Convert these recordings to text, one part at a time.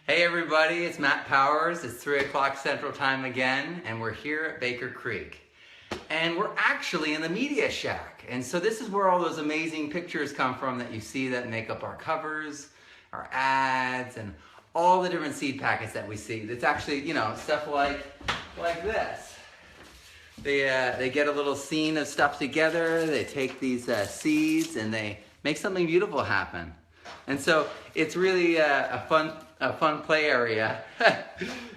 Hey everybody, it's Matt Powers. It's 3 o'clock Central Time again, and we're here at Baker Creek. And we're actually in the Media Shack. And so this is where all those amazing pictures come from that you see that make up our covers, our ads, and all the different seed packets that we see. It's actually, stuff like this. They get a little scene of stuff together, they take these seeds, and they make something beautiful happen. And so it's really a fun play area.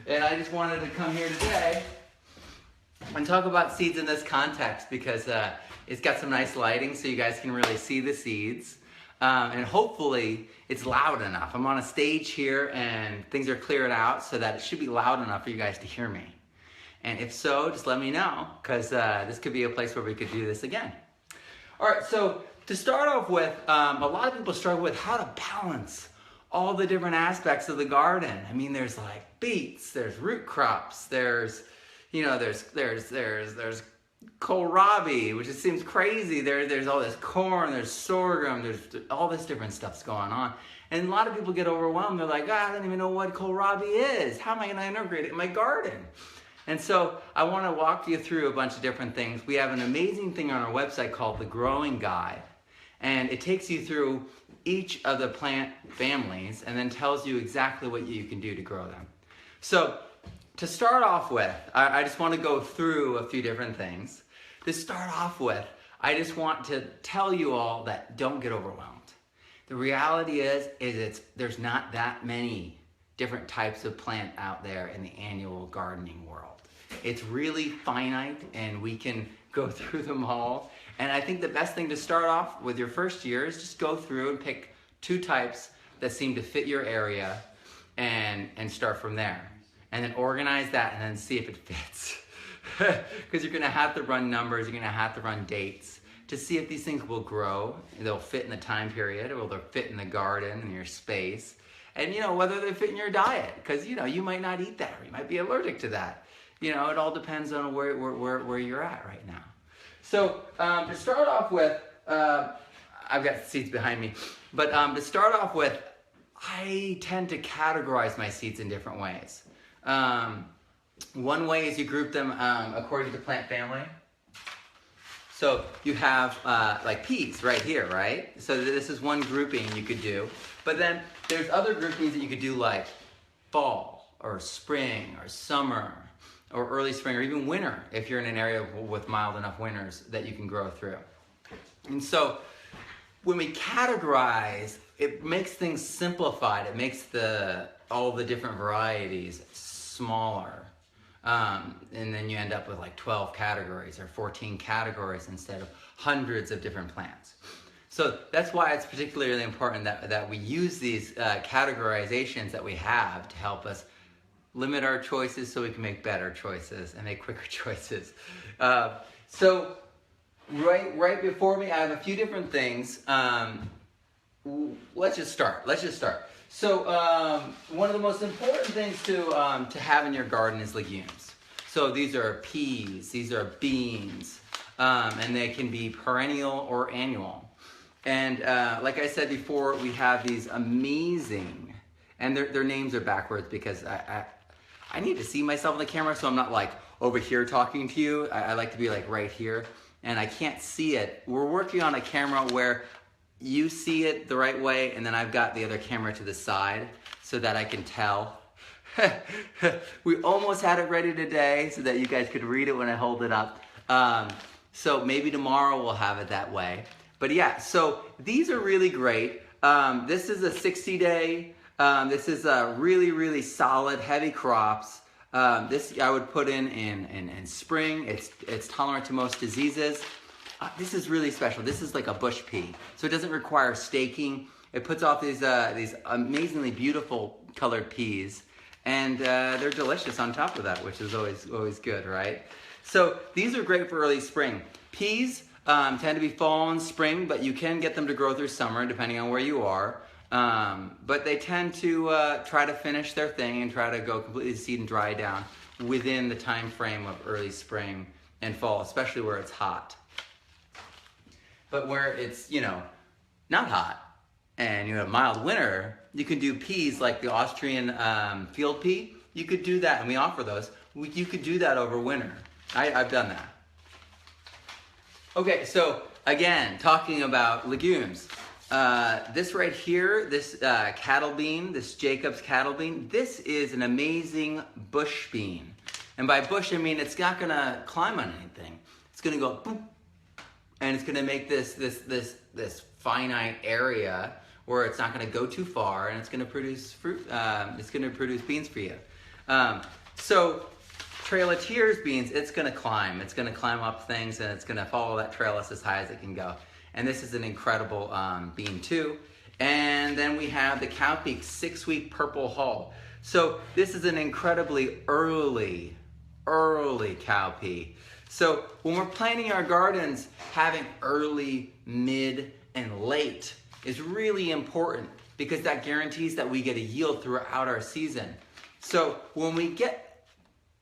And I just wanted to come here today and talk about seeds in this context because it's got some nice lighting so you guys can really see the seeds. And hopefully it's loud enough. I'm on a stage here and things are cleared out so that it should be loud enough for you guys to hear me. And if so, just let me know because this could be a place where we could do this again. All right, so to start off with, a lot of people struggle with how to balance all the different aspects of the garden. I mean, there's like beets, there's root crops, there's kohlrabi, which just seems crazy. There's all this corn, there's sorghum, there's all this different stuff's going on. And a lot of people get overwhelmed. They're like, I don't even know what kohlrabi is. How am I gonna integrate it in my garden? And so I wanna walk you through a bunch of different things. We have an amazing thing on our website called the Growing Guide. And it takes you through each of the plant families and then tells you exactly what you can do to grow them. So to start off with, I just want to go through a few different things. To start off with, I just want to tell you all that don't get overwhelmed. The reality is there's not that many different types of plant out there in the annual gardening world. It's really finite and we can go through them all. And I think the best thing to start off with your first year is just go through and pick 2 types that seem to fit your area and start from there. And then organize that and then see if it fits. Because you're gonna have to run numbers, you're gonna have to run dates to see if these things will grow, they'll fit in the time period, or they'll fit in the garden, in your space. And whether they fit in your diet, because you might not eat that, or you might be allergic to that. It all depends on where you're at right now. So to start off with, I've got seeds behind me, but to start off with, I tend to categorize my seeds in different ways. One way is you group them according to plant family. So you have like peas right here, right? So this is one grouping you could do. But then there's other groupings that you could do like fall or spring or summer or early spring or even winter if you're in an area with mild enough winters that you can grow through. And so when we categorize, it makes things simplified. It makes all the different varieties smaller. And then you end up with like 12 categories or 14 categories instead of hundreds of different plants. So that's why it's particularly important that we use these categorizations that we have to help us limit our choices so we can make better choices and make quicker choices. So right before me, I have a few different things. Let's just start. So one of the most important things to have in your garden is legumes. So these are peas, these are beans, and they can be perennial or annual. And like I said before, we have these amazing, and their names are backwards because I need to see myself in the camera, so I'm not like over here talking to you. I like to be like right here, and I can't see it. We're working on a camera where you see it the right way, and then I've got the other camera to the side so that I can tell. We almost had it ready today so that you guys could read it when I hold it up. So maybe tomorrow we'll have it that way. But yeah, so these are really great. This is a 60-day. This is a really solid, heavy crops. This I would put in spring. It's tolerant to most diseases. This is really special. This is like a bush pea, so it doesn't require staking. It puts off these amazingly beautiful colored peas, and they're delicious on top of that, which is always good, right? So these are great for early spring. Peas tend to be fall and spring, but you can get them to grow through summer depending on where you are. But they tend to try to finish their thing and try to go completely to seed and dry down within the time frame of early spring and fall, especially where it's hot. But where it's, not hot and you have a mild winter, You can do peas like the Austrian field pea. You could do that, and we offer those. You could do that over winter. I've done that. Okay, so again, talking about legumes. This right here, this cattle bean, this Jacob's cattle bean, this is an amazing bush bean. And by bush, I mean it's not gonna climb on anything. It's gonna go boop, and it's gonna make this finite area where it's not gonna go too far, and it's gonna produce fruit. It's gonna produce beans for you. So Trail of Tears beans, it's gonna climb. It's gonna climb up things, and it's gonna follow that trellis as high as it can go. And this is an incredible bean too. And then we have the Cowpeak 6-week purple hull. So this is an incredibly early cowpea. So when we're planting our gardens, having early, mid, and late is really important because that guarantees that we get a yield throughout our season. So when we get,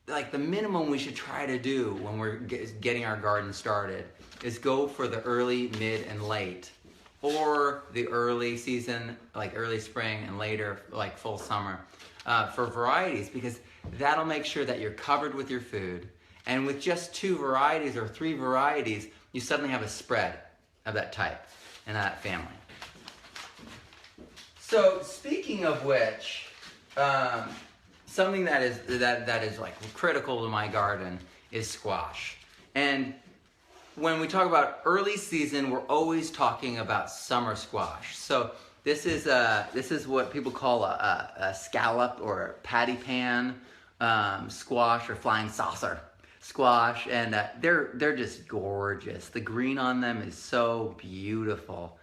like the minimum we should try to do when we're getting our garden started is go for the early, mid, and late, or the early season, like early spring, and later, like full summer, for varieties, because that'll make sure that you're covered with your food. And with just 2 varieties or 3 varieties, you suddenly have a spread of that type and that family. So speaking of which, something that is like critical to my garden is squash. And when we talk about early season, we're always talking about summer squash. So this is what people call a scallop or a patty pan squash or flying saucer squash, and they're just gorgeous. The green on them is so beautiful.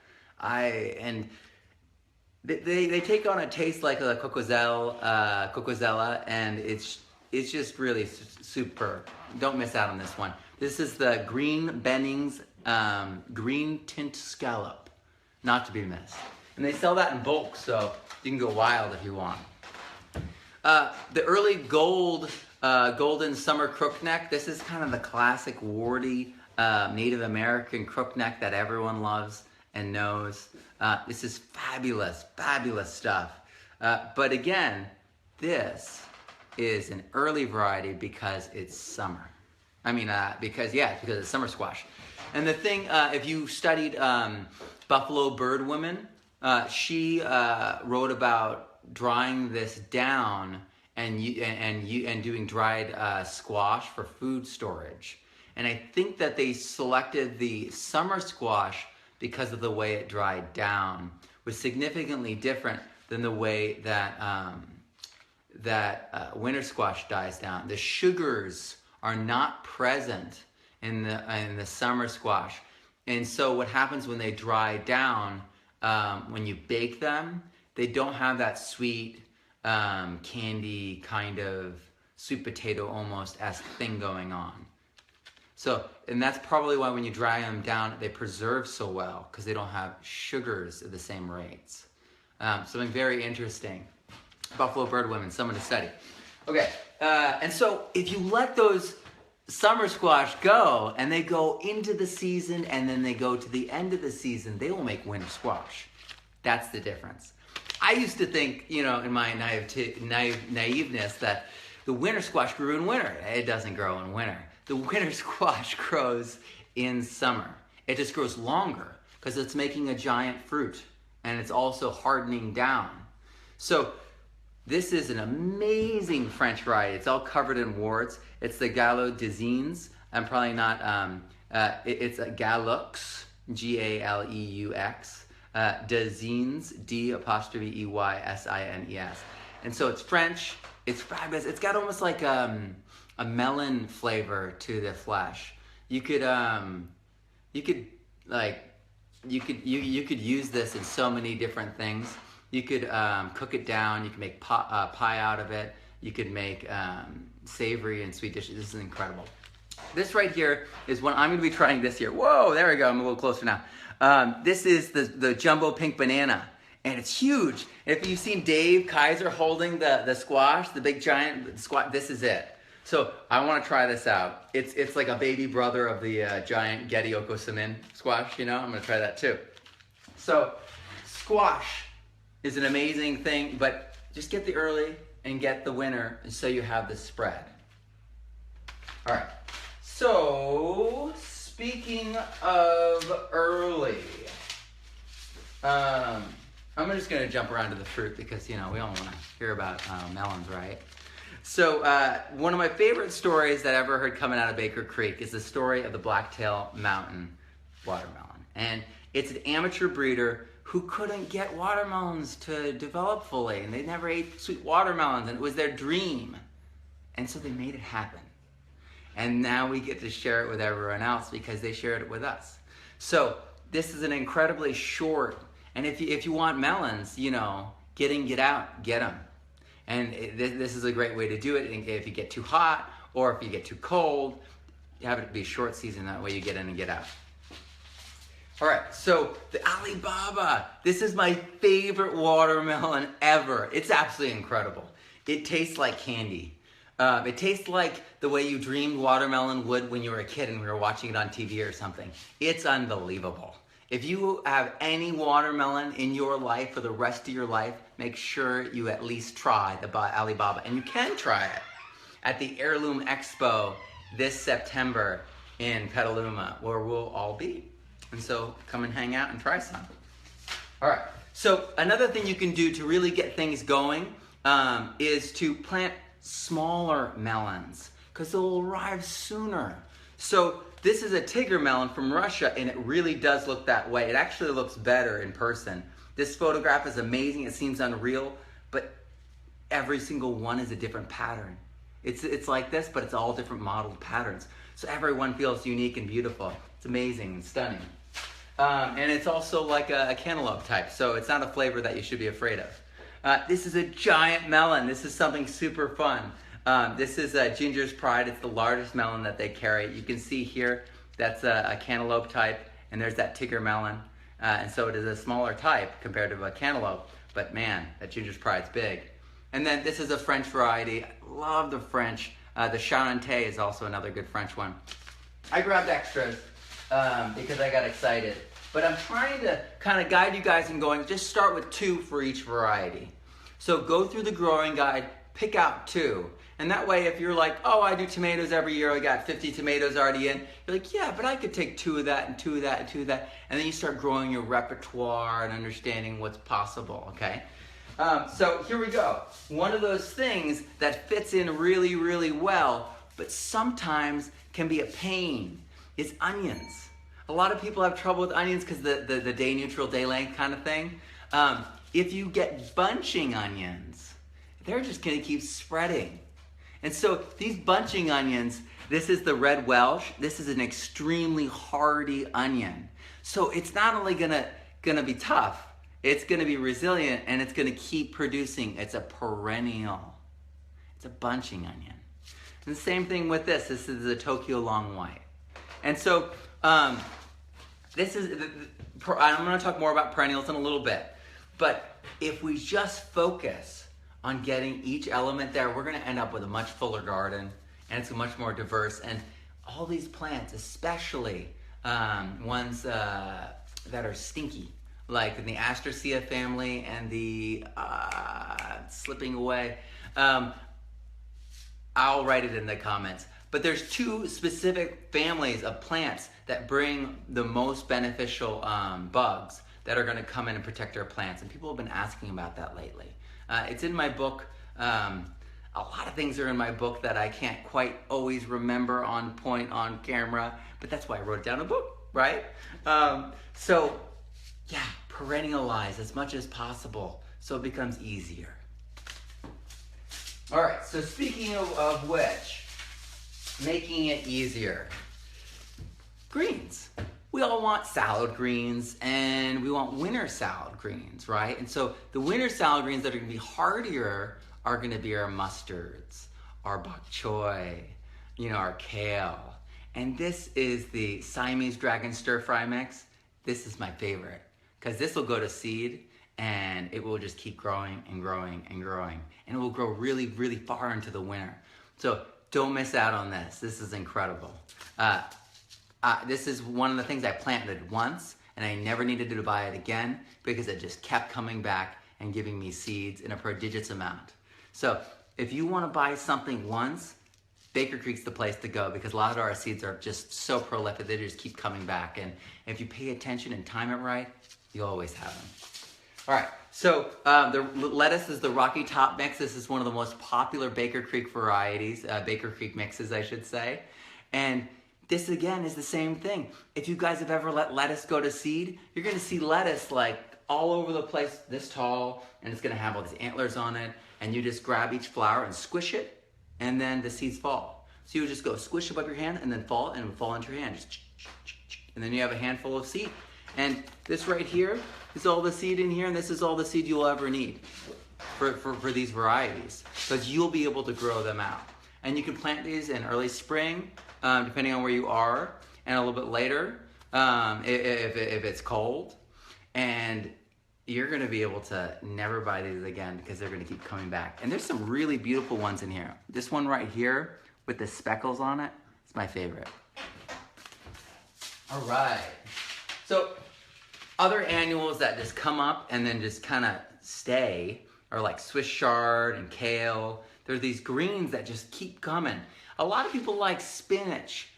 They take on a taste like a cocozella, and it's just really superb. Don't miss out on this one. This is the Green Bennings green tint scallop, not to be missed. And they sell that in bulk, so you can go wild if you want. The early golden summer crookneck. This is kind of the classic warty Native American crookneck that everyone loves and knows. This is fabulous stuff. But again, this is an early variety because it's summer. I mean, because it's summer squash. And the thing, if you studied Buffalo Bird Woman, she wrote about drying this down and doing dried squash for food storage. And I think that they selected the summer squash because of the way it dried down, was significantly different than the way that winter squash dies down. The sugars are not present in the summer squash, and so what happens when they dry down, when you bake them, they don't have that sweet candy kind of sweet potato almost-esque thing going on. So, and that's probably why when you dry them down, they preserve so well, because they don't have sugars at the same rates. Something very interesting. Buffalo Bird Women, someone to study. Okay, and so if you let those summer squash go, and they go into the season, and then they go to the end of the season, they will make winter squash. That's the difference. I used to think, in my naiveness, that the winter squash grew in winter. It doesn't grow in winter. The winter squash grows in summer. It just grows longer because it's making a giant fruit, and it's also hardening down. So this is an amazing French variety. It's all covered in warts. It's the Gallo d'Azines. I'm probably not, it's a Gallux, G-A-L-E-U-X, d'Azines, D''E''Y''S''I''N''E''S. And so it's French, it's fabulous. It's got almost like a melon flavor to the flesh. You could use this in so many different things. You could cook it down. You can make pie out of it. You could make savory and sweet dishes. This is incredible. This right here is one I'm going to be trying this year. Whoa, there we go. I'm a little closer now. This is the jumbo pink banana, and it's huge. If you've seen Dave Kaiser holding the squash, the big giant squash, this is it. So I want to try this out. It's like a baby brother of the giant Getty Okosamin squash. I'm going to try that too. So squash is an amazing thing, but just get the early and get the winter so you have the spread. All right, so speaking of early, I'm just gonna jump around to the fruit because, you know, we all wanna hear about melons, right? So one of my favorite stories that I ever heard coming out of Baker Creek is the story of the Blacktail Mountain watermelon. And it's an amateur breeder who couldn't get watermelons to develop fully, and they never ate sweet watermelons, and it was their dream. And so they made it happen. And now we get to share it with everyone else because they shared it with us. So this is an incredibly short, and if you want melons, you know, get in, get out, get them. And this is a great way to do it. If you get too hot or if you get too cold, you have it be a short season, that way you get in and get out. All right, so the Alibaba. This is my favorite watermelon ever. It's absolutely incredible. It tastes like candy. It tastes like the way you dreamed watermelon would when you were a kid and we were watching it on TV or something. It's unbelievable. If you have any watermelon in your life for the rest of your life, make sure you at least try the Alibaba. And you can try it at the Heirloom Expo this September in Petaluma, where we'll all be. And so come and hang out and try some. All right, so another thing you can do to really get things going is to plant smaller melons because they'll arrive sooner. So this is a tiger melon from Russia, and it really does look that way. It actually looks better in person. This photograph is amazing. It seems unreal, but every single one is a different pattern. It's like this, but it's all different modeled patterns. So everyone feels unique and beautiful. It's amazing and stunning. And it's also like a cantaloupe type, so it's not a flavor that you should be afraid of. This is a giant melon. This is something super fun. This is Ginger's Pride. It's the largest melon that they carry. You can see here, that's a cantaloupe type, and there's that tiger melon. And so it is a smaller type compared to a cantaloupe, but man, that Ginger's Pride's big. And then this is a French variety. I love the French. The Charente is also another good French one. I grabbed extras because I got excited. But I'm trying to kind of guide you guys in going, just start with 2 for each variety. So go through the growing guide, pick out 2. And that way, if you're like, oh, I do tomatoes every year, I got 50 tomatoes already in, you're like, yeah, but I could take 2 of that and 2 of that and 2 of that. And then you start growing your repertoire and understanding what's possible, okay? So here we go. One of those things that fits in really, really well, but sometimes can be a pain, is onions. A lot of people have trouble with onions because the day neutral, day length kind of thing. If you get bunching onions, they're just gonna keep spreading. And so these bunching onions, this is the red Welsh. This is an extremely hardy onion. So it's not only gonna be tough, it's gonna be resilient, and it's gonna keep producing. It's a perennial. It's a bunching onion. And the same thing with this. This is a Tokyo Long White. And so this is, I'm gonna talk more about perennials in a little bit, but if we just focus on getting each element there, we're gonna end up with a much fuller garden, and it's much more diverse. And all these plants, especially ones that are stinky, like in the Astraceae family and the slipping away, I'll write it in the comments. But there's 2 specific families of plants that bring the most beneficial bugs that are gonna come in and protect our plants. And people have been asking about that lately. It's in my book. A lot of things are in my book that I can't quite always remember on point on camera, but that's why I wrote it down in a book, right? So yeah, perennialize as much as possible so it becomes easier. All right, so speaking of which, making it easier. Greens. We all want salad greens, and we want winter salad greens, right? And so the winter salad greens that are gonna be hardier are gonna be our mustards, our bok choy, our kale. And this is the Siamese Dragon Stir Fry Mix. This is my favorite, because this will go to seed, and it will just keep growing and growing and growing. And it will grow really, really far into the winter. So don't miss out on this. This is incredible. This is one of the things I planted once, and I never needed to buy it again because it just kept coming back and giving me seeds in a prodigious amount. So if you want to buy something once, Baker Creek's the place to go, because a lot of our seeds are just so prolific, they just keep coming back. And if you pay attention and time it right, you'll always have them. All right, so the lettuce is the Rocky Top mix. This is one of the most popular Baker Creek varieties, Baker Creek mixes, I should say. And this, again, is the same thing. If you guys have ever let lettuce go to seed, you're going to see lettuce like all over the place, this tall, and it's going to have all these antlers on it. And you just grab each flower and squish it, and then the seeds fall. So you just go squish above your hand, and then fall, and it will fall into your hand. And then you have a handful of seed. And this right here is all the seed in here, and this is all the seed you'll ever need for these varieties, because you'll be able to grow them out. And you can plant these in early spring, depending on where you are, and a little bit later if it's cold. And you're going to be able to never buy these again, because they're going to keep coming back. And there's some really beautiful ones in here. This one right here with the speckles on it, it's my favorite. All right. So other annuals that just come up and then just kind of stay are like Swiss chard and kale. There's these greens that just keep coming. A lot of people like spinach.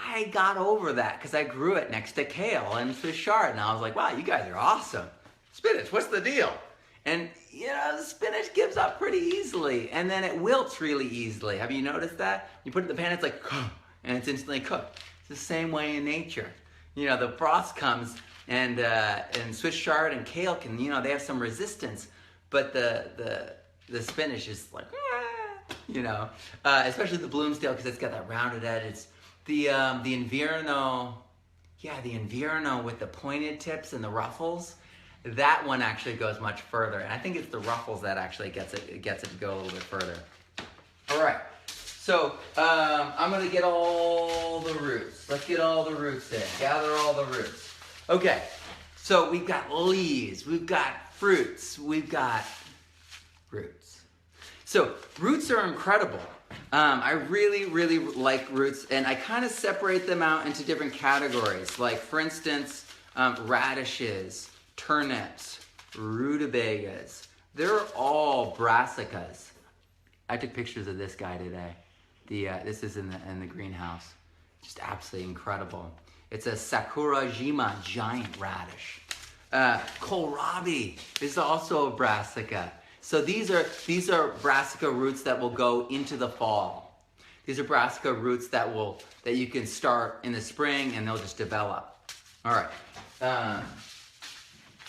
I got over that because I grew it next to kale and Swiss chard, and I was like, wow, you guys are awesome. Spinach, what's the deal? And you know, the spinach gives up pretty easily, and then it wilts really easily. Have you noticed that? You put it in the pan, it's like, and it's instantly cooked. It's the same way in nature. You know, the frost comes, and Swiss chard and kale can, you know, they have some resistance, but the spinach is like, you know, especially the Bloomsdale, because it's got that rounded edge. It's the Invierno, yeah, the Invierno with the pointed tips and the ruffles. That one actually goes much further, and I think it's the ruffles that actually gets it to go a little bit further. All right, so I'm gonna get all the roots. Let's get all the roots in. Gather all the roots. Okay, so we've got leaves, we've got fruits, we've got roots. So roots are incredible. I really, really like roots, and I kind of separate them out into different categories. Like, for instance, radishes, turnips, rutabagas. They're all brassicas. I took pictures of this guy today. This is in the greenhouse. Just absolutely incredible. It's a Sakurajima giant radish. Kohlrabi is also a brassica. So these are brassica roots that will go into the fall. These are brassica roots that you can start in the spring, and they'll just develop. All right.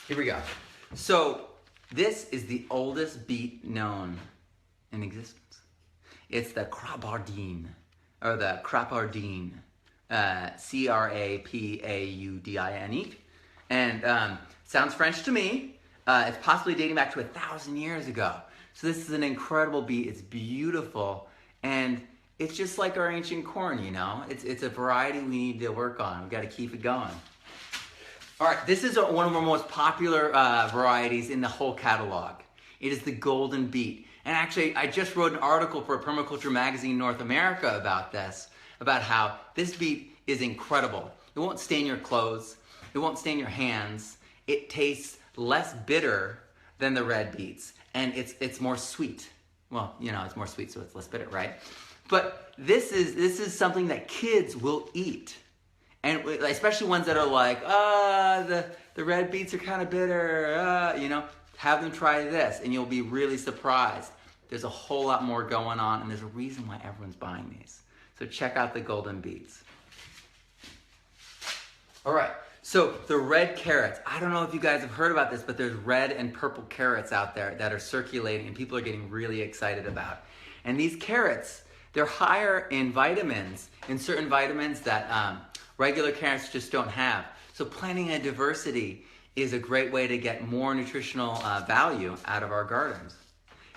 Here we go. So this is the oldest beet known in existence. It's the Crapardine, or the Crapardine, Crapaudine. And sounds French to me. It's possibly dating back to 1,000 years ago. So this is an incredible beet. It's beautiful, and it's just like our ancient corn, you know? It's a variety we need to work on. We've got to keep it going. All right, this is one of our most popular varieties in the whole catalog. It is the Golden Beet. And actually, I just wrote an article for Permaculture magazine North America about this, about how this beet is incredible. It won't stain your clothes. It won't stain your hands. It tastes less bitter than the red beets, and it's more sweet. Well, you know, it's more sweet, so it's less bitter, right? But this is something that kids will eat. And especially ones that are like, the red beets are kind of bitter, you know, have them try this, and you'll be really surprised. There's a whole lot more going on, and there's a reason why everyone's buying these. So check out the Golden Beets. All right, so the red carrots. I don't know if you guys have heard about this, but there's red and purple carrots out there that are circulating, and people are getting really excited about. And these carrots, they're higher in vitamins, in certain vitamins that regular carrots just don't have. So planting a diversity is a great way to get more nutritional value out of our gardens.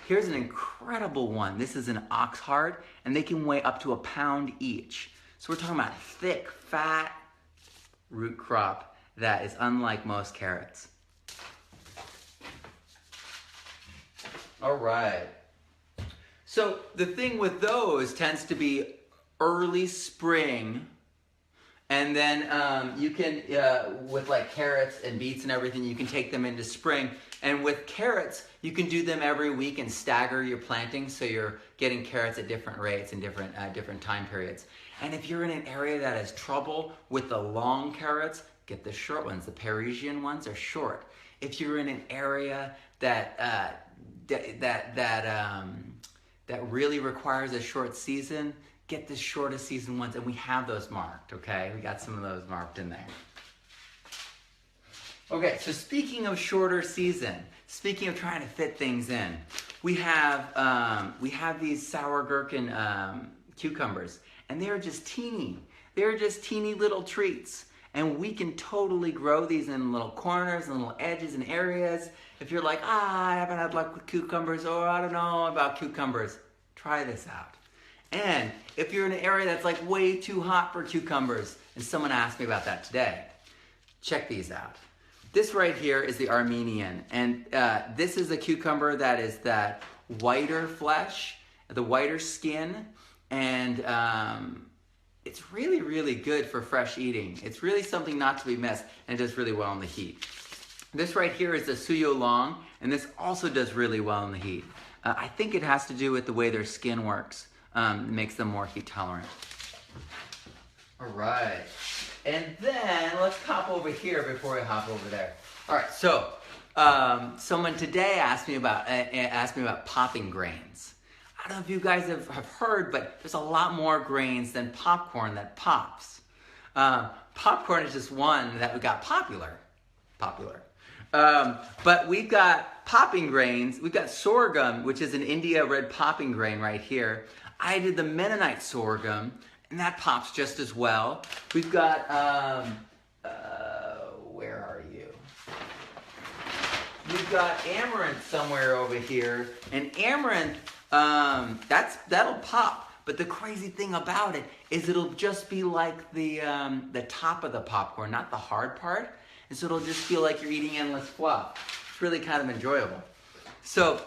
Here's an incredible one. This is an oxheart, and they can weigh up to 1 pound each. So we're talking about thick, fat root crop that is unlike most carrots. All right. So the thing with those tends to be early spring. And then you can, with like carrots and beets and everything, you can take them into spring. And with carrots, you can do them every week and stagger your planting so you're getting carrots at different rates and different time periods. And if you're in an area that has trouble with the long carrots, get the short ones. The Parisian ones are short. If you're in an area that really requires a short season, get the shortest season ones, and we have those marked, okay? We got some of those marked in there. Okay, so speaking of shorter season, speaking of trying to fit things in, we have these sour gherkin cucumbers, and they're just teeny. They're just teeny little treats, and we can totally grow these in little corners and little edges and areas. If you're like, I haven't had luck with cucumbers, or I don't know about cucumbers, try this out. And if you're in an area that's like way too hot for cucumbers, and someone asked me about that today, check these out. This right here is the Armenian, and this is a cucumber that is that whiter flesh, the whiter skin, and it's really, really good for fresh eating. It's really something not to be missed, and it does really well in the heat. This right here is the Suyo Long, and this also does really well in the heat. I think it has to do with the way their skin works. It makes them more heat tolerant. All right. And then let's hop over here before we hop over there. All right, so someone today asked me about popping grains. I don't know if you guys have heard, but there's a lot more grains than popcorn that pops. Popcorn is just one that got popular. But we've got popping grains. We've got sorghum, which is an India red popping grain right here. I did the Mennonite sorghum, and that pops just as well. We've got, where are you? We've got Amaranth somewhere over here, and Amaranth, that'll pop. But the crazy thing about it is it'll just be like the top of the popcorn, not the hard part. And so it'll just feel like you're eating endless fluff. It's really kind of enjoyable. So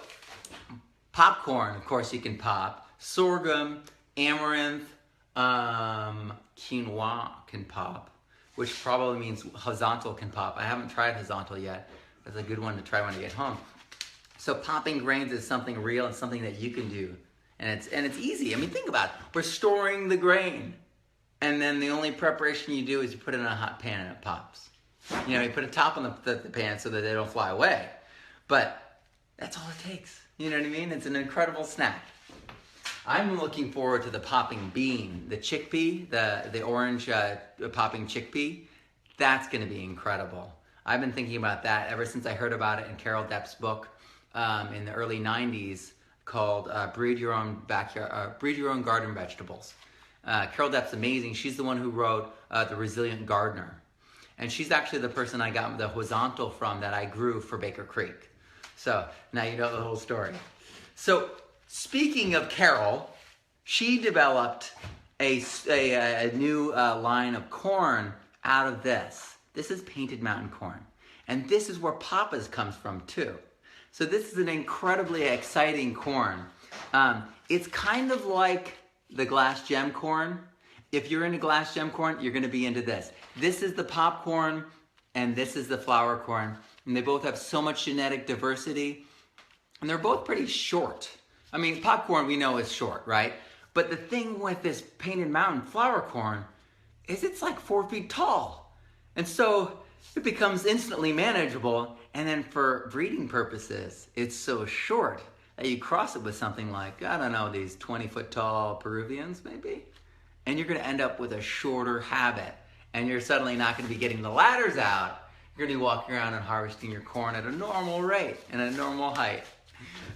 popcorn, of course, you can pop. Sorghum, amaranth, quinoa can pop, which probably means horizontal can pop. I haven't tried horizontal yet. That's a good one to try when you get home. So popping grains is something real and something that you can do. And it's easy. I mean, think about it. We're storing the grain. And then the only preparation you do is you put it in a hot pan and it pops. You know, you put a top on the pan so that they don't fly away. But that's all it takes. You know what I mean? It's an incredible snack. I'm looking forward to the popping bean, the chickpea, the orange popping chickpea. That's going to be incredible. I've been thinking about that ever since I heard about it in Carol Depp's book in the early 90s called Breed Your Own Garden Vegetables. Carol Depp's amazing. She's the one who wrote The Resilient Gardener. And she's actually the person I got the horizontal from that I grew for Baker Creek. So now you know the whole story. So speaking of Carol, she developed a new line of corn out of this. This is Painted Mountain corn. And this is where Papa's comes from too. So this is an incredibly exciting corn. It's kind of like the glass gem corn. If you're into glass gem corn, you're going to be into this. This is the popcorn, and this is the flour corn. And they both have so much genetic diversity. And they're both pretty short. I mean, popcorn we know is short, right? But the thing with this Painted Mountain flour corn is it's like 4 feet tall. And so it becomes instantly manageable. And then for breeding purposes, it's so short that you cross it with something like, I don't know, these 20-foot tall Peruvians maybe. And you're going to end up with a shorter habit. And you're suddenly not going to be getting the ladders out. You're going to be walking around and harvesting your corn at a normal rate and a normal height.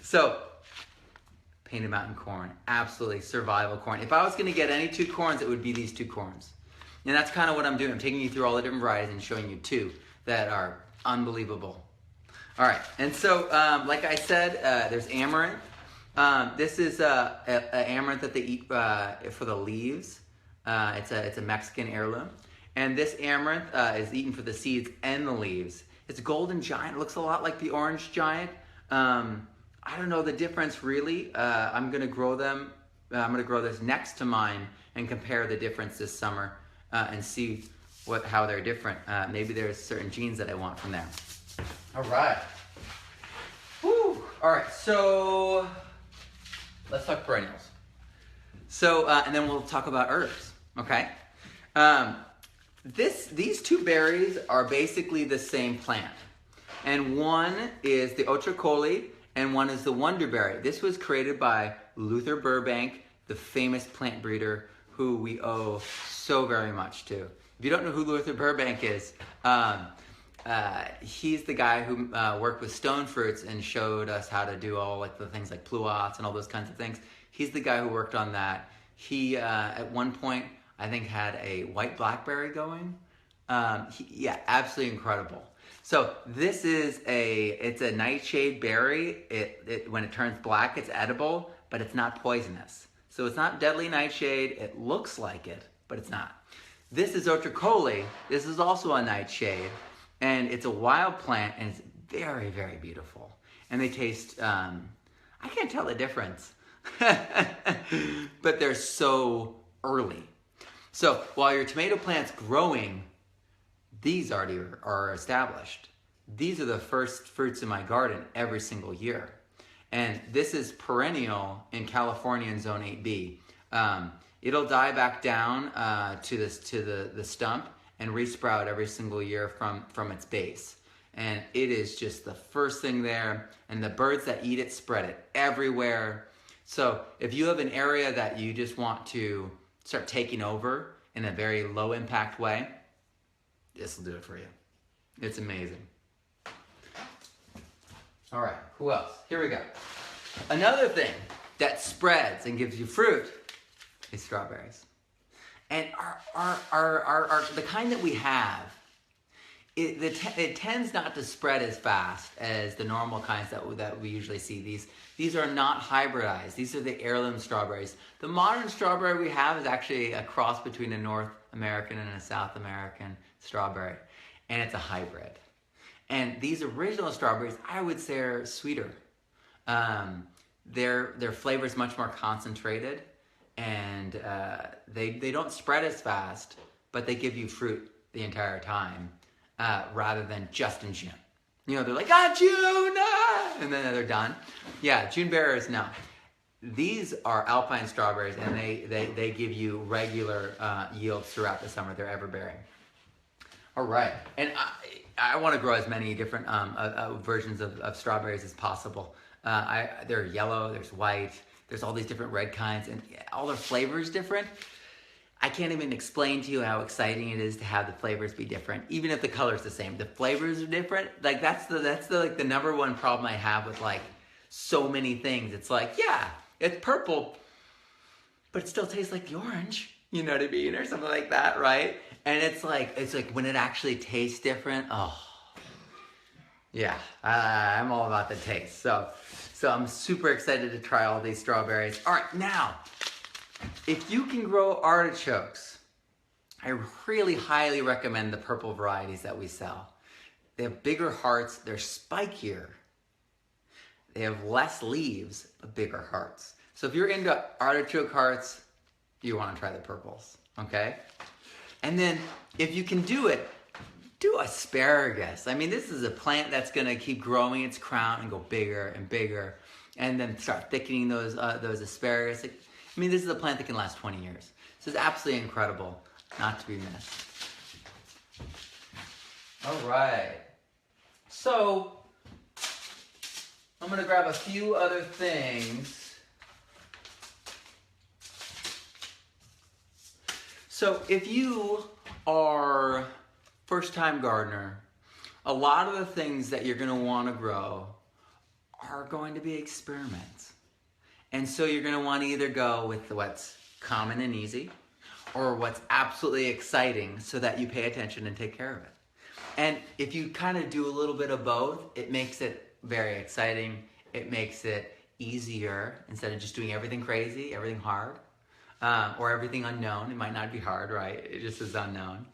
So, Painted Mountain corn, absolutely survival corn. If I was going to get any two corns, it would be these two corns. And that's kind of what I'm doing. I'm taking you through all the different varieties and showing you two that are unbelievable. All right, and so like I said, there's amaranth. This is amaranth that they eat for the leaves. It's a Mexican heirloom. And this amaranth is eaten for the seeds and the leaves. It's golden giant. It looks a lot like the orange giant. I don't know the difference really. I'm going to grow them. I'm going to grow this next to mine and compare the difference this summer and see how they're different. Maybe there's certain genes that I want from there. All right. All right, so let's talk perennials. So, and then we'll talk about herbs, okay? These two berries are basically the same plant. And one is the Otricoli and one is the Wonderberry. This was created by Luther Burbank, the famous plant breeder who we owe so very much to. If you don't know who Luther Burbank is, he's the guy who worked with stone fruits and showed us how to do all like the things like pluots and all those kinds of things. He's the guy who worked on that. He, at one point, I think had a white blackberry going. Yeah, absolutely incredible. So this is it's a nightshade berry. When it turns black, it's edible, but it's not poisonous. So it's not deadly nightshade. It looks like it, but it's not. This is Otricoli. This is also a nightshade, and it's a wild plant, and it's very, very beautiful. And they taste, I can't tell the difference, but they're so early. So while your tomato plant's growing, these already are established. These are the first fruits in my garden every single year. And this is perennial in California in Zone 8B. It'll die back down to the stump and resprout every single year from its base. And it is just the first thing there. And the birds that eat it spread it everywhere. So if you have an area that you just want to start taking over in a very low impact way, this will do it for you. It's amazing. All right, who else? Here we go. Another thing that spreads and gives you fruit is strawberries. And the kind that we have, it tends not to spread as fast as the normal kinds that we usually see. These are not hybridized. These are the heirloom strawberries. The modern strawberry we have is actually a cross between a North American and a South American strawberry, and it's a hybrid. And these original strawberries, I would say, are sweeter. Their flavor is much more concentrated, and they don't spread as fast, but they give you fruit the entire time, rather than just in June. You know, they're like, June, and then they're done. Yeah, June bearers, no. These are alpine strawberries, and they give you regular yields throughout the summer. They're ever bearing. All right, and I want to grow as many different versions of strawberries as possible. They're yellow, there's white, there's all these different red kinds, and all their flavors different. I can't even explain to you how exciting it is to have the flavors be different, even if the color's the same. The flavors are different. Like that's the number one problem I have with like so many things. It's like, yeah, it's purple, but it still tastes like the orange. You know what I mean, or something like that, right? And it's like when it actually tastes different. Oh, yeah, I'm all about the taste. So I'm super excited to try all these strawberries. All right, now, if you can grow artichokes, I really highly recommend the purple varieties that we sell. They have bigger hearts, they're spikier. They have less leaves, but bigger hearts. So if you're into artichoke hearts, you want to try the purples, okay? And then if you can do it, do asparagus. I mean, this is a plant that's going to keep growing its crown and go bigger and bigger, and then start thickening those asparagus. I mean, this is a plant that can last 20 years. This is absolutely incredible, not to be missed. All right. So I'm going to grab a few other things. So if you are first-time gardener, a lot of the things that you're going to want to grow are going to be experiments. And so you're going to want to either go with what's common and easy or what's absolutely exciting so that you pay attention and take care of it. And if you kind of do a little bit of both, it makes it very exciting. It makes it easier instead of just doing everything crazy, everything hard. Or everything unknown. It might not be hard, right? It just is unknown.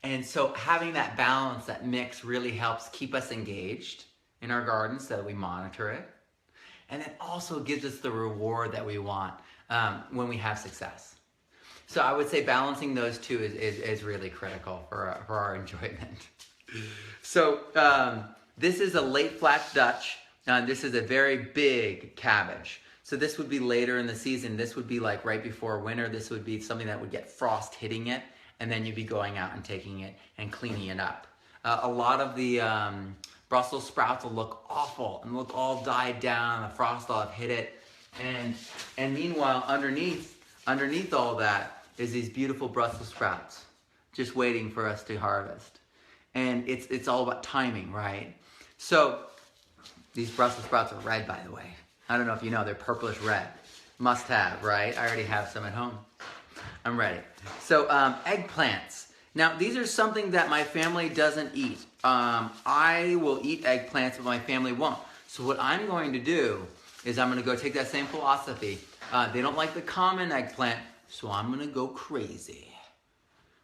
And so having that balance, that mix really helps keep us engaged in our garden so that we monitor it. And it also gives us the reward that we want when we have success. So I would say balancing those two is really critical for our enjoyment. So this is a late flat Dutch This is a very big cabbage. So this would be later in the season. This would be like right before winter. This would be something that would get frost hitting it, and then you'd be going out and taking it and cleaning it up. A lot of the Brussels sprouts will look awful and look all died down. The frost will have hit it. And meanwhile, underneath all that is these beautiful Brussels sprouts just waiting for us to harvest. And it's all about timing, right? So these Brussels sprouts are red, by the way. I don't know if you know, they're purplish red. Must have, right? I already have some at home. I'm ready. So eggplants. Now, these are something that my family doesn't eat. I will eat eggplants, but my family won't. So what I'm going to do is I'm going to go take that same philosophy. They don't like the common eggplant, so I'm going to go crazy.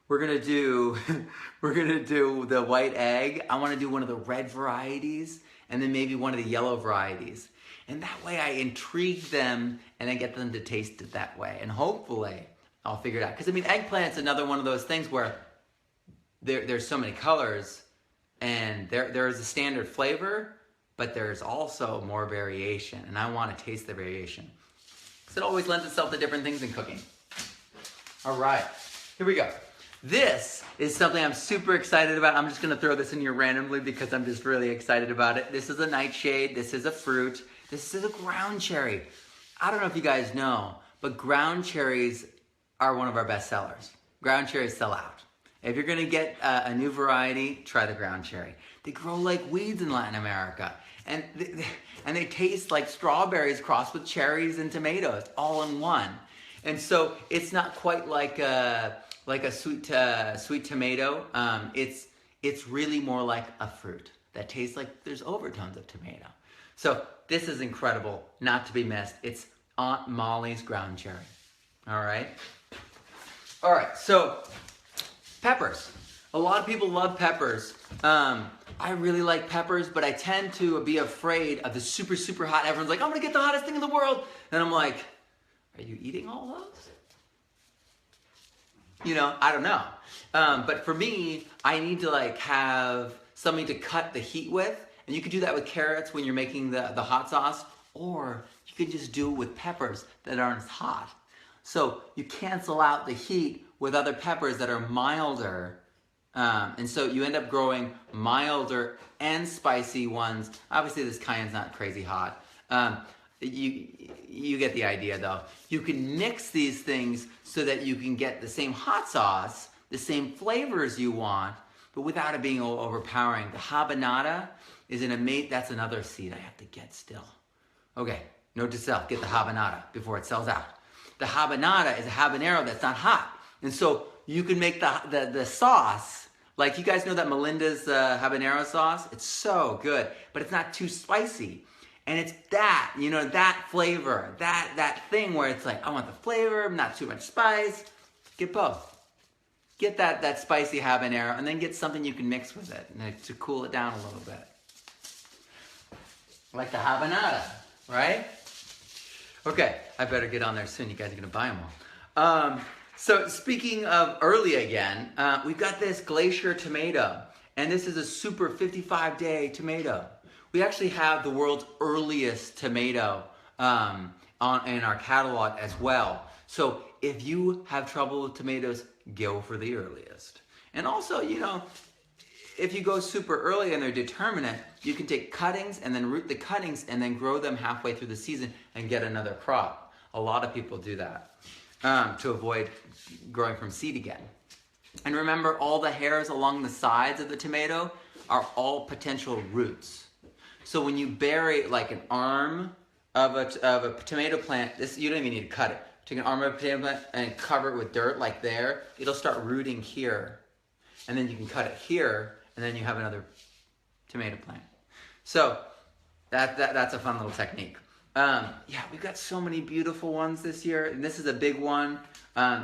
We're going to do the white egg. I want to do one of the red varieties, and then maybe one of the yellow varieties. And that way I intrigue them and I get them to taste it that way. And hopefully I'll figure it out. Because I mean, eggplant's another one of those things where there's so many colors, and there's a standard flavor, but there's also more variation. And I want to taste the variation. Because it always lends itself to different things in cooking. All right, here we go. This is something I'm super excited about. I'm just going to throw this in here randomly because I'm just really excited about it. This is a nightshade. This is a fruit. This is a ground cherry. I don't know if you guys know, but ground cherries are one of our best sellers. Ground cherries sell out. If you're going to get a new variety, try the ground cherry. They grow like weeds in Latin America. And they taste like strawberries crossed with cherries and tomatoes all in one. And so it's not quite like a sweet tomato. It's really more like a fruit that tastes like there's overtones of tomato. So this is incredible, not to be missed. It's Aunt Molly's ground cherry. All right. All right. So peppers. A lot of people love peppers. I really like peppers, but I tend to be afraid of the super, super hot. Everyone's like, I'm going to get the hottest thing in the world. And I'm like, are you eating all those? You know, I don't know. But for me, I need to like have something to cut the heat with. And you could do that with carrots when you're making the hot sauce, or you could just do it with peppers that aren't as hot. So you cancel out the heat with other peppers that are milder. And so you end up growing milder and spicy ones. Obviously this cayenne's not crazy hot. You get the idea though. You can mix these things so that you can get the same hot sauce, the same flavors you want, but without it being overpowering. The habanada is that's another seed I have to get still. Okay, note to self, get the habanada before it sells out. The habanada is a habanero that's not hot. And so you can make the sauce, like you guys know that Melinda's habanero sauce? It's so good, but it's not too spicy. And it's that, you know, that flavor, that thing where it's like, I want the flavor, not too much spice. Get both. Get that spicy habanero, and then get something you can mix with it to cool it down a little bit. Like the habanada, right? Okay, I better get on there soon. You guys are gonna buy them all. So speaking of early again, we've got this Glacier Tomato, and this is a super 55-day tomato. We actually have the world's earliest tomato in our catalog as well. So if you have trouble with tomatoes, go for the earliest. And also, you know, if you go super early and they're determinate, you can take cuttings and then root the cuttings and then grow them halfway through the season and get another crop. A lot of people do that to avoid growing from seed again. And remember, all the hairs along the sides of the tomato are all potential roots. So when you bury like an arm of a tomato plant, you don't even need to cut it. Take an arm of a potato plant and cover it with dirt like there. It'll start rooting here. And then you can cut it here, and then you have another tomato plant. So that's a fun little technique. Yeah, we've got so many beautiful ones this year. And this is a big one.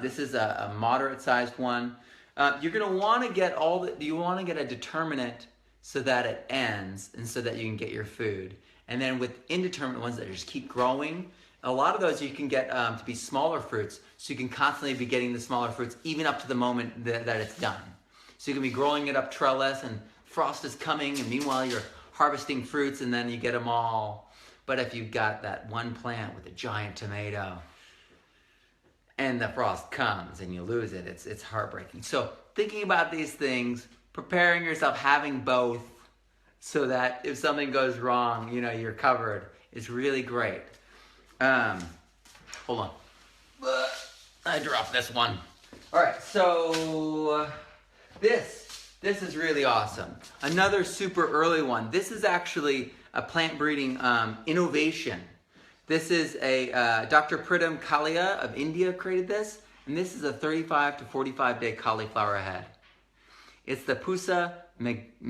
This is a moderate-sized one. You're going to want to get you want to get a determinate so that it ends and so that you can get your food. And then with indeterminate ones that just keep growing, a lot of those you can get to be smaller fruits, so you can constantly be getting the smaller fruits even up to the moment that it's done. So you can be growing it up trellis and frost is coming, and meanwhile you're harvesting fruits and then you get them all. But if you've got that one plant with a giant tomato and the frost comes and you lose it, it's heartbreaking. So thinking about these things, preparing yourself, having both, so that if something goes wrong, you know, you're covered, is really great. Hold on. I dropped this one. All right, so this is really awesome. Another super early one. This is actually a plant breeding innovation. This is a Dr. Pritam Kalia of India created this, and this is a 35 to 45 day cauliflower head. It's the Pusa Megna.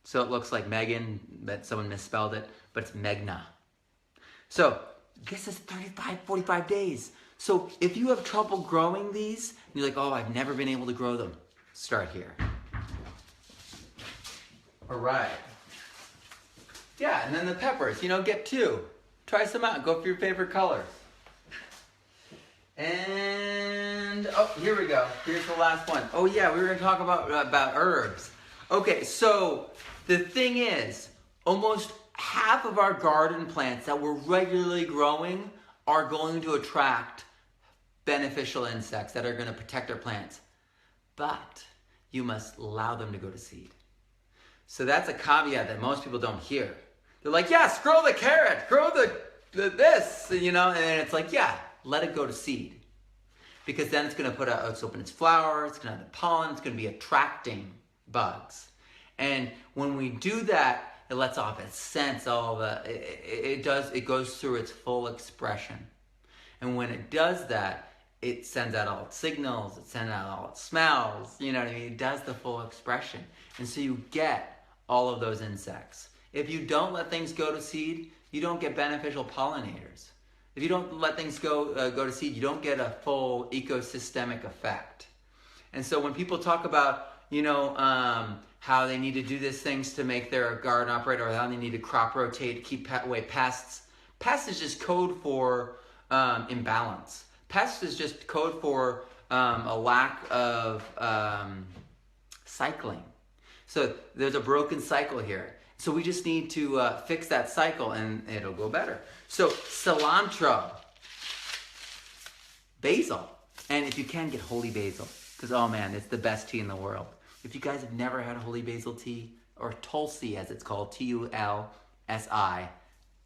So it looks like Megan, but someone misspelled it, but it's Megna. So this is 35, 45 days. So if you have trouble growing these, and you're like, oh, I've never been able to grow them, start here. All right. Yeah, and then the peppers, you know, get 2. Try some out, go for your favorite colors. And, oh, here we go. Here's the last one. Oh yeah, we were gonna talk about herbs. Okay, so the thing is, almost half of our garden plants that we're regularly growing are going to attract beneficial insects that are gonna protect our plants. But you must allow them to go to seed. So that's a caveat that most people don't hear. They're like, yes, grow the carrot, grow the this, you know, and then it's like, yeah, let it go to seed. Because then it's gonna it's open its flowers, it's gonna have the pollen, it's gonna be attracting bugs. And when we do that, it lets off its scents, it goes through its full expression. And when it does that, it sends out all its signals, it sends out all its smells, you know what I mean? It does the full expression. And so you get all of those insects. If you don't let things go to seed, you don't get beneficial pollinators. If you don't let things go to seed, you don't get a full ecosystemic effect. And so when people talk about, you know, how they need to do these things to make their garden operate, or how they need to crop rotate, keep away pests, pest is just code for imbalance. Pest is just code for a lack of cycling. So there's a broken cycle here. So we just need to fix that cycle and it'll go better. So cilantro, basil, and if you can, get holy basil, because oh man, it's the best tea in the world. If you guys have never had holy basil tea, or Tulsi as it's called, Tulsi,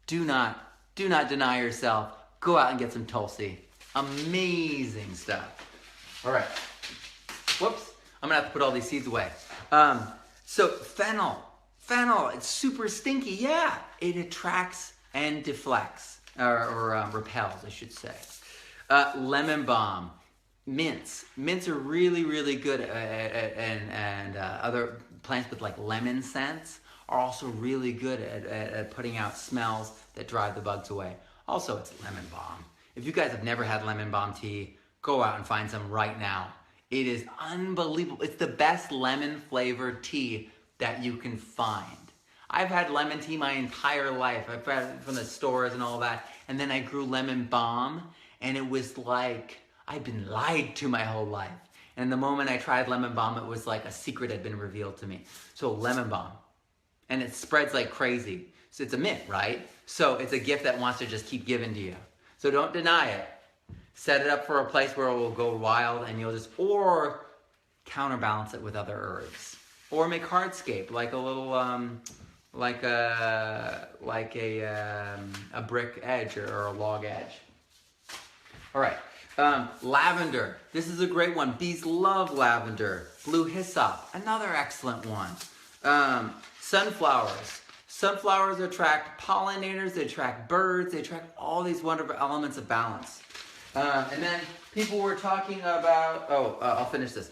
do not deny yourself. Go out and get some Tulsi. Amazing stuff. All right. Whoops. I'm gonna have to put all these seeds away. So fennel, it's super stinky. Yeah, it attracts and deflects, or repels, I should say. Lemon balm, mints are really, really good, and other plants with like lemon scents are also really good at putting out smells that drive the bugs away. Also, it's lemon balm. If you guys have never had lemon balm tea, go out and find some right now. It is unbelievable. It's the best lemon flavored tea that you can find. I've had lemon tea my entire life. I've had it from the stores and all that. And then I grew lemon balm, and it was like I'd been lied to my whole life. And the moment I tried lemon balm, it was like a secret had been revealed to me. So lemon balm. And it spreads like crazy. So it's a mint, right? So it's a gift that wants to just keep giving to you. So don't deny it. Set it up for a place where it will go wild, and you'll just, or counterbalance it with other herbs. Or make hardscape, like a little, like a brick edge or a log edge. All right, lavender. This is a great one. Bees love lavender. Blue hyssop, another excellent one. Sunflowers. Sunflowers attract pollinators, they attract birds, they attract all these wonderful elements of balance. And then people were talking about, I'll finish this.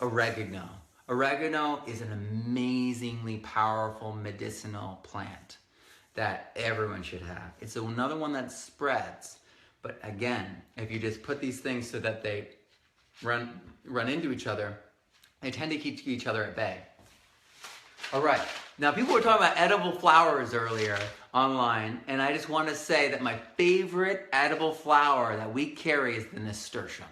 Oregano. Oregano is an amazingly powerful medicinal plant that everyone should have. It's another one that spreads. But again, if you just put these things so that they run into each other, they tend to keep each other at bay. All right. Now, people were talking about edible flowers earlier online, and I just want to say that my favorite edible flower that we carry is the nasturtium.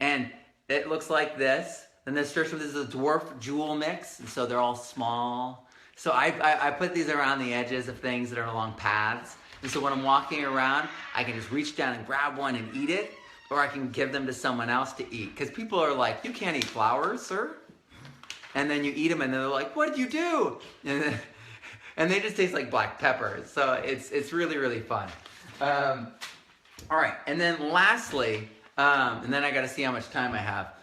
And it looks like this, Then this first one is a dwarf jewel mix, and so they're all small. So I put these around the edges of things that are along paths. And so when I'm walking around, I can just reach down and grab one and eat it, or I can give them to someone else to eat. Because people are like, you can't eat flowers, sir. And then you eat them and they're like, what did you do? And they just taste like black peppers. So it's really, really fun. All right, and then lastly, and then I gotta see how much time I have.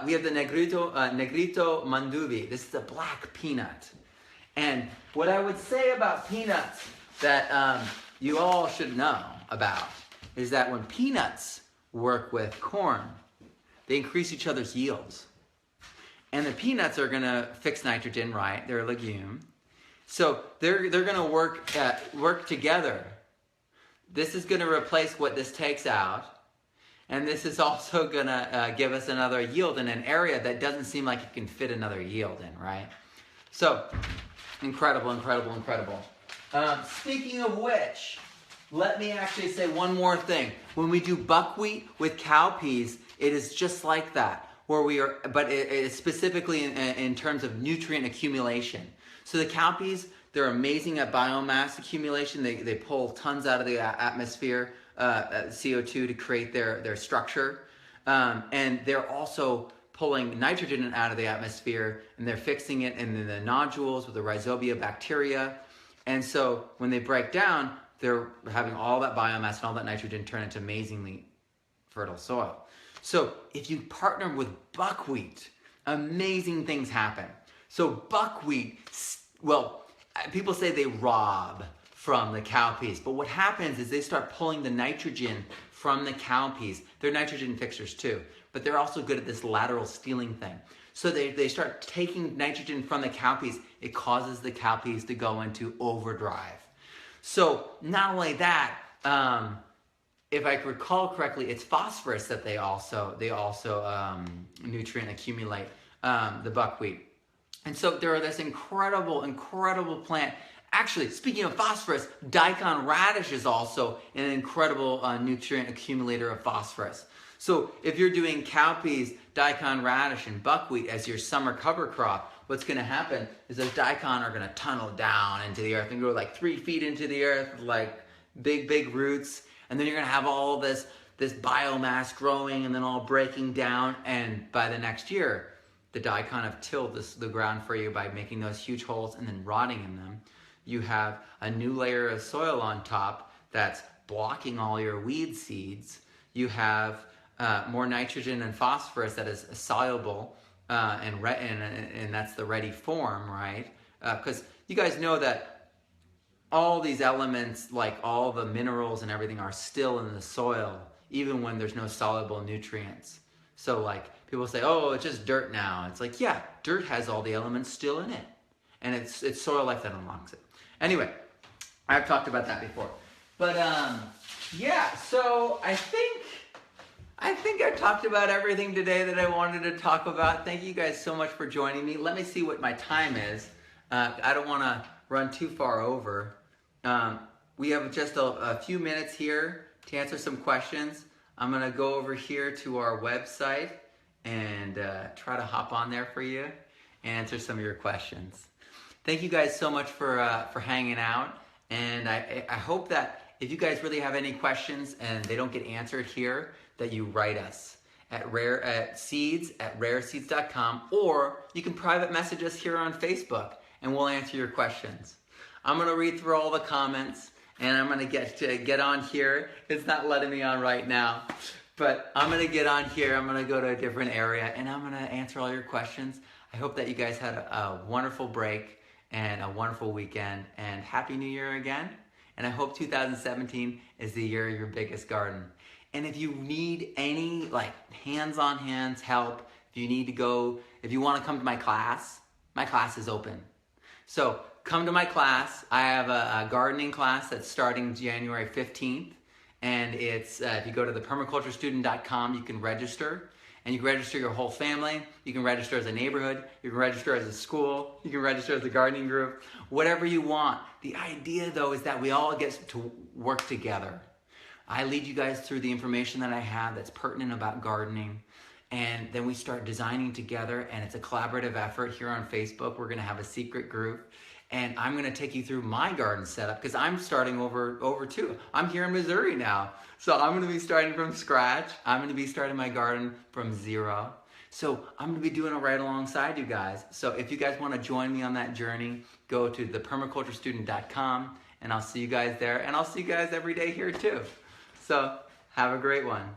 We have the Negrito Mandubi. This is a black peanut. And what I would say about peanuts that you all should know about is that when peanuts work with corn, they increase each other's yields. And the peanuts are gonna fix nitrogen, right? They're a legume. So they're gonna work together. This is gonna replace what this takes out. And this is also gonna give us another yield in an area that doesn't seem like it can fit another yield in, right? So, incredible, incredible, incredible. Speaking of which, let me actually say one more thing. When we do buckwheat with cowpeas, it is just like that, where we are, but it is specifically in terms of nutrient accumulation. So the cowpeas, they're amazing at biomass accumulation. They pull tons out of the atmosphere, CO2 to create their structure. And they're also pulling nitrogen out of the atmosphere, and they're fixing it in the nodules with the rhizobia bacteria. And so when they break down, they're having all that biomass and all that nitrogen turn into amazingly fertile soil. So if you partner with buckwheat, amazing things happen. So buckwheat, well, people say they rob from the cowpeas, but what happens is they start pulling the nitrogen from the cowpeas. They're nitrogen fixers too, but they're also good at this lateral stealing thing. So they start taking nitrogen from the cowpeas. It causes the cowpeas to go into overdrive. So not only that, if I recall correctly, it's phosphorus that they also nutrient accumulate, the buckwheat. And so there are this incredible, incredible plant. Actually, speaking of phosphorus, daikon radish is also an incredible nutrient accumulator of phosphorus. So if you're doing cowpeas, daikon radish, and buckwheat as your summer cover crop, what's going to happen is those daikon are going to tunnel down into the earth and go like 3 feet into the earth with like big, big roots. And then you're going to have all this biomass growing and then all breaking down. And by the next year, the daikon have tilled the ground for you by making those huge holes and then rotting in them. You have a new layer of soil on top that's blocking all your weed seeds. You have more nitrogen and phosphorus that is soluble, and that's the ready form, right? Because you guys know that all these elements, like all the minerals and everything, are still in the soil, even when there's no soluble nutrients. So like people say, oh, it's just dirt now. It's like, yeah, dirt has all the elements still in it. And it's soil life that unlocks it. Anyway, I've talked about that before. But yeah, so I think I talked about everything today that I wanted to talk about. Thank you guys so much for joining me. Let me see what my time is. I don't want to run too far over. We have just a few minutes here to answer some questions. I'm going to go over here to our website and try to hop on there for you and answer some of your questions. Thank you guys so much for hanging out. And I hope that if you guys really have any questions and they don't get answered here, that you write us at seeds@rareseeds.com, or you can private message us here on Facebook and we'll answer your questions. I'm going to read through all the comments and I'm going to get on here. It's not letting me on right now, but I'm going to get on here. I'm going to go to a different area and I'm going to answer all your questions. I hope that you guys had a wonderful break and a wonderful weekend, and Happy New Year again. And I hope 2017 is the year of your biggest garden. And if you need any like hands-on help, if you want to come to my class is open. So come to my class. I have a gardening class that's starting January 15th. And it's, if you go to the permaculturestudent.com, you can register. And you can register your whole family. You can register as a neighborhood. You can register as a school. You can register as a gardening group. Whatever you want. The idea, though, is that we all get to work together. I lead you guys through the information that I have that's pertinent about gardening. And then we start designing together, and it's a collaborative effort here on Facebook. We're gonna have a secret group, and I'm gonna take you through my garden setup because I'm starting over too. I'm here in Missouri now. So I'm gonna be starting from scratch. I'm gonna be starting my garden from zero. So I'm gonna be doing it right alongside you guys. So if you guys wanna join me on that journey, go to thepermaculturestudent.com, and I'll see you guys there, and I'll see you guys every day here too. So have a great one.